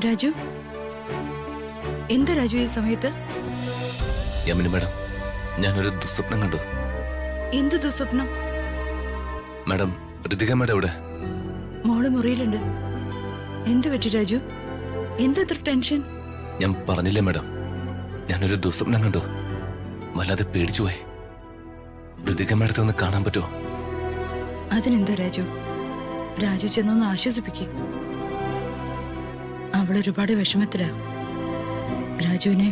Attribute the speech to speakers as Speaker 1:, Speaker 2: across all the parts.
Speaker 1: രാജു, എന്താ രാജു ഈ സമയത്ത്?
Speaker 2: യമിനി മാഡം, ഞാനൊരു ദുസ്വപ്നം കണ്ടു.
Speaker 1: എന്ത് ദുസ്വപ്നം?
Speaker 2: മാഡം, ഋതിക മാഡം എവിടെ?
Speaker 1: മോള് മുറിയിലുണ്ട്. എന്ത് പറ്റി രാജു? എന്തത്ര ടെൻഷൻ?
Speaker 2: ഞാൻ പറഞ്ഞില്ലേ മാഡം, ഞാനൊരു ദുസ്വപ്നം കണ്ടു. വല്ലാതെ പേടിച്ചുപോയി. ഋതിക മാഡത്തെ ഒന്ന് കാണാൻ പറ്റുമോ?
Speaker 1: അതിനെന്താ രാജു? രാജു ചെന്നൊന്ന് ആശ്വസിപ്പിക്കും. അവളൊരുപാട് വിഷമത്തിലാ. രാജുവിനെ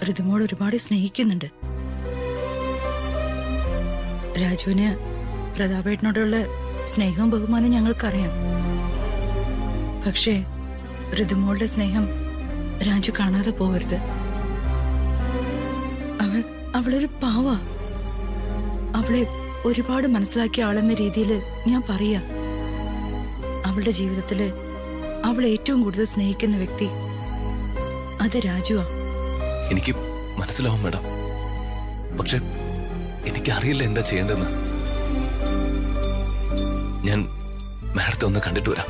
Speaker 1: ഋതുമോൾ ഒരുപാട് സ്നേഹിക്കുന്നുണ്ട്. രാജുവിന് പ്രതാപേട്ടനോടുള്ള സ്നേഹവും ബഹുമാനവും ഞങ്ങൾക്കറിയാം. പക്ഷേ ഋതുമോളുടെ സ്നേഹം രാജു കാണാതെ പോവരുത്. അവളൊരു പാവാ. അവളെ ഒരുപാട് മനസ്സിലാക്കിയ ആളെന്ന രീതിയിൽ ഞാൻ പറയാ. അവളുടെ ജീവിതത്തില് അവൾ ഏറ്റവും കൂടുതൽ സ്നേഹിക്കുന്ന വ്യക്തി അത് രാജുവാ.
Speaker 2: എനിക്ക് മനസ്സിലാവും മാഡം, പക്ഷെ എനിക്കറിയില്ല എന്താ ചെയ്യേണ്ടെന്ന്. ഞാൻ മാഡത്തെ ഒന്ന് കണ്ടിട്ട് വരാം.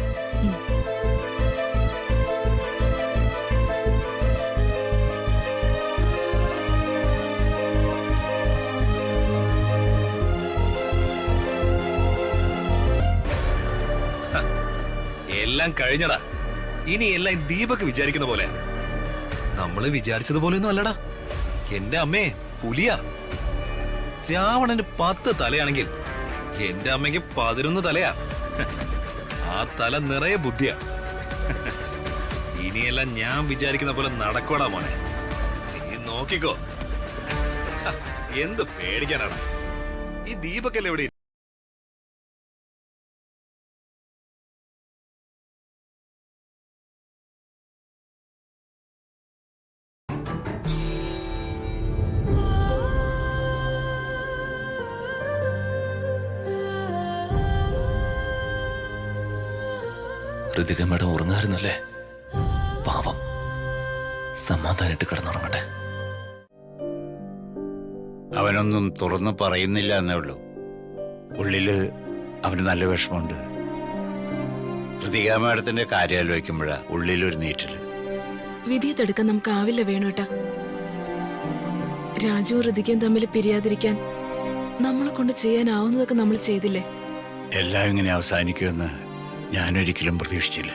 Speaker 3: എല്ലാം കഴിഞ്ഞടാ. ഇനി എല്ലാം ദീപക് വിചാരിക്കുന്ന പോലെ. നമ്മള് വിചാരിച്ചതുപോലെയൊന്നും അല്ലടാ. എന്റെ അമ്മേ പുലിയാ. രാവണന് 10 തലയാണെങ്കിൽ എന്റെ അമ്മയ്ക്ക് 11 തലയാ. ആ തല നിറയെ ബുദ്ധിയാ. ഇനിയെല്ലാം ഞാൻ വിചാരിക്കുന്ന പോലെ നടക്കോടാ മോനെ. നീ നോക്കിക്കോ. എന്ത് പേടിക്കാനാണ്? ഈ ദീപകല്ലേ എവിടെ?
Speaker 2: ഋതിക മാഡം ഉറങ്ങാറുന്നല്ലേ? പാവം, സമാധാനായിട്ട് കിടന്നുറങ്ങട്ടെ.
Speaker 4: അവനൊന്നും തുറന്നു പറയുന്നില്ല എന്നേ ഉള്ളൂ. ഉള്ളില് അവന് നല്ല വിഷമമുണ്ട്. ഋതിക മാഡത്തിന്റെ കാര്യം ആലോചിക്കുമ്പോഴാ ഉള്ളിലൊരു നീറ്റല്.
Speaker 5: വിധിയെ തടുക്കാൻ നമുക്കാവില്ല വേണുട്ടാ. രാജുവും ഋതികയും തമ്മിൽ പിരിയാതിരിക്കാൻ നമ്മളെ കൊണ്ട് ചെയ്യാനാവുന്നതൊക്കെ നമ്മൾ ചെയ്തില്ലേ?
Speaker 4: എല്ലാം ഇങ്ങനെ അവസാനിക്കുമെന്ന് ഞാനൊരിക്കലും പ്രതീക്ഷിച്ചില്ല.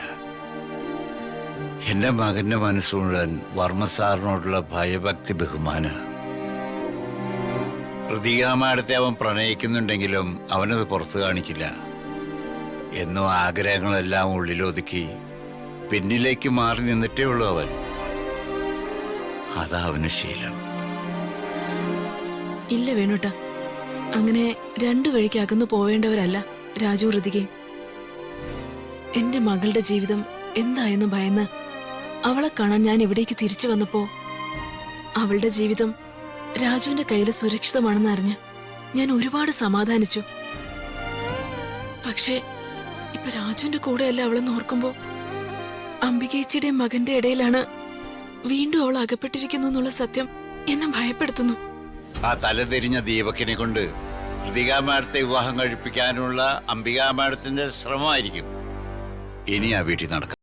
Speaker 4: എന്റെ മകന്റെ മനസ്സ് മുഴുവൻ വർമ്മ സാറിനോടുള്ള ഭയഭക്തി ബഹുമാന. ഋതിക മാഡത്തെ അവൻ പ്രണയിക്കുന്നുണ്ടെങ്കിലും അവനത് പുറത്തു കാണിക്കില്ല. എന്നും ആഗ്രഹങ്ങളെല്ലാം ഉള്ളിലൊതുക്കി പിന്നിലേക്ക് മാറി നിന്നിട്ടേ ഉള്ളൂ അവൻ. അതാ അവന് ശീലം.
Speaker 5: ഇല്ല വേണുട്ടാ, അങ്ങനെ രണ്ടു വഴിക്ക് അകന്നു പോവേണ്ടവരല്ല രാജു ഋതികയും. എന്റെ മകളുടെ ജീവിതം എന്തായെന്ന് ഭയന്ന് അവളെ കാണാൻ ഞാൻ ഇവിടേക്ക് തിരിച്ചു വന്നപ്പോ അവളുടെ ജീവിതം രാജുവിന്റെ കയ്യിൽ സുരക്ഷിതമാണെന്ന് അറിഞ്ഞ് ഞാൻ ഒരുപാട് സമാധാനിച്ചു. പക്ഷേ ഇപ്പൊ രാജുവിന്റെ കൂടെയല്ല അവളെന്ന് ഓർക്കുമ്പോ അംബികേച്ചിയുടെയും മകന്റെ ഇടയിലാണ് വീണ്ടും അവൾ അകപ്പെട്ടിരിക്കുന്നു എന്നുള്ള സത്യം എന്നെ ഭയപ്പെടുത്തുന്നു.
Speaker 4: ആ തലതിരിഞ്ഞ ദീപക്കിനെ കൊണ്ട് ഋതിക മാഡത്തെ വിവാഹം കഴിപ്പിക്കാനുള്ള അംബിക മാഡത്തിന്റെ ശ്രമമായിരിക്കും ഇനി ആ വീട്ടിൽ നടക്കും.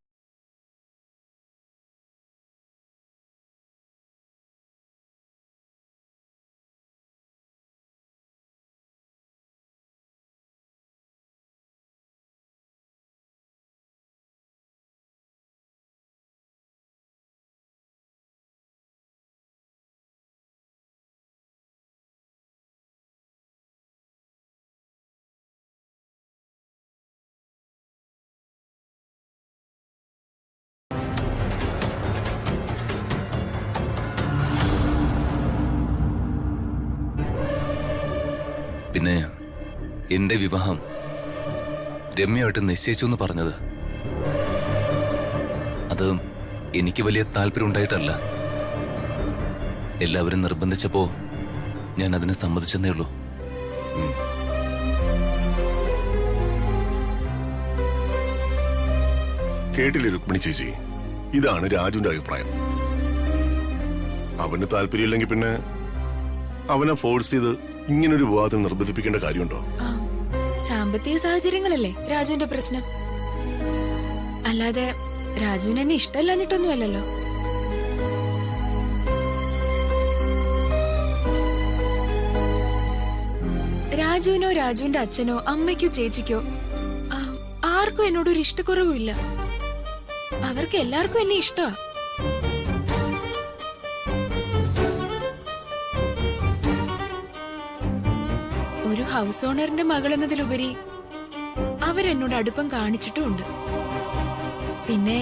Speaker 2: പിന്നെ എന്റെ വിവാഹം രമ്യമായിട്ട് നിശ്ചയിച്ചു എന്ന് പറഞ്ഞത് അത് എനിക്ക് വലിയ താല്പര്യം ഉണ്ടായിട്ടല്ല. എല്ലാവരും നിർബന്ധിച്ചപ്പോ ഞാൻ അതിനെ സമ്മതിച്ചെന്നേ ഉള്ളൂ.
Speaker 6: കേട്ടില്ലേ രുക്മിണി ചേച്ചി? ഇതാണ് രാജുവിന്റെ അഭിപ്രായം. അവന് താല്പര്യമില്ലെങ്കിൽ പിന്നെ അവനെ ഫോഴ്സ് ചെയ്ത് ഇങ്ങനൊരു വിവാദം നിർബന്ധിപ്പിക്കേണ്ട കാര്യമുണ്ടോ?
Speaker 7: സാമ്പത്തിക സാഹചര്യങ്ങളല്ലേ രാജുവിന്റെ പ്രശ്നം. അല്ലാതെ രാജുവിന് എന്നെ ഇഷ്ടമല്ലാഞ്ഞിട്ടൊന്നും അല്ലല്ലോ. രാജുവിനോ രാജുവിന്റെ അച്ഛനോ അമ്മയ്ക്കോ ചേച്ചിക്കോ ആർക്കും എന്നോടൊരു ഇഷ്ടക്കുറവുമില്ല. അവർക്ക് എല്ലാവർക്കും എന്നെ ഇഷ്ടമാ. ഒരു ഹൗസ് ഓണറിന്റെ മകൾ എന്നതിലുപരി അവരെന്നോട് അടുപ്പം കാണിച്ചിട്ടുമുണ്ട്. പിന്നെ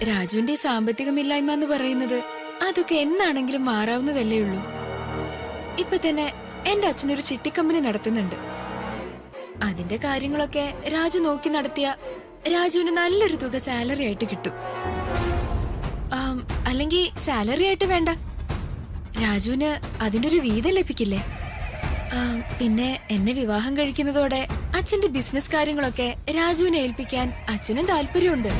Speaker 7: രാജുവിന്റെ സാമ്പത്തികമില്ലായ്മ എന്ന് പറയുന്നത് അതൊക്കെ എന്നാണെങ്കിലും മാറാവുന്നതല്ലേ ഉള്ളൂ. ഇപ്പൊ തന്നെ എന്റെ അച്ഛനൊരു ചിട്ടിക്കമ്പനി നടത്തുന്നുണ്ട്. അതിന്റെ കാര്യങ്ങളൊക്കെ രാജു നോക്കി നടത്തിയ രാജുവിന് നല്ലൊരു തുക സാലറി ആയിട്ട് കിട്ടും. അല്ലെങ്കിൽ സാലറി ആയിട്ട് വേണ്ട, രാജുവിന് അതിനൊരു വീതം ലഭിക്കില്ലേ? പിന്നെ എന്നെ വിവാഹം കഴിക്കുന്നതോടെ അച്ഛന്റെ ബിസിനസ് കാര്യങ്ങളൊക്കെ രാജുവിനെ ഏൽപ്പിക്കാൻ അച്ഛനും താല്പര്യമുണ്ട്.